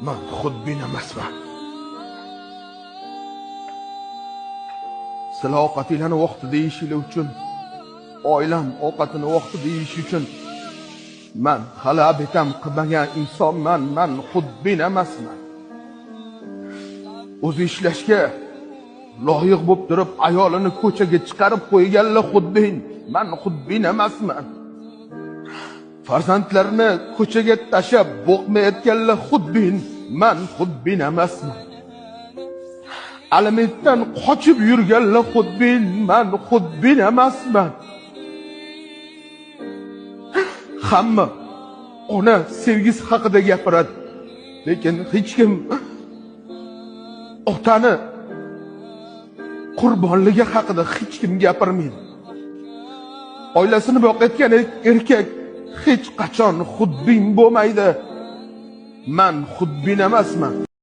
Men xudbin emasman. Sizlar ovqatinglarni vaqtida yeyishinglar uchun, oilam ovqatini vaqtida yeyish uchun men talab etam qilmagan insonman. Men xudbin emasman. O'zi ishlashga loyiq bo'lib turib ayolini ko'chaga chiqarib qo'yganlar xudbin. Men xudbin emasman. Farzandlarini ko'chaga tashab boqmayotganlar xudbin. Men xudbin emasman. Alimentdan qochib yurganlar xudbin. Men xudbin emasman. Hamma ona sevgisi haqida gapiradi, lekin hech kim otani qurbonligi haqida hech kim gapirmaydi. Oilasini boqayotgan erkak hech qachon xudbin bo'lmaydi. Men xudbin emasman.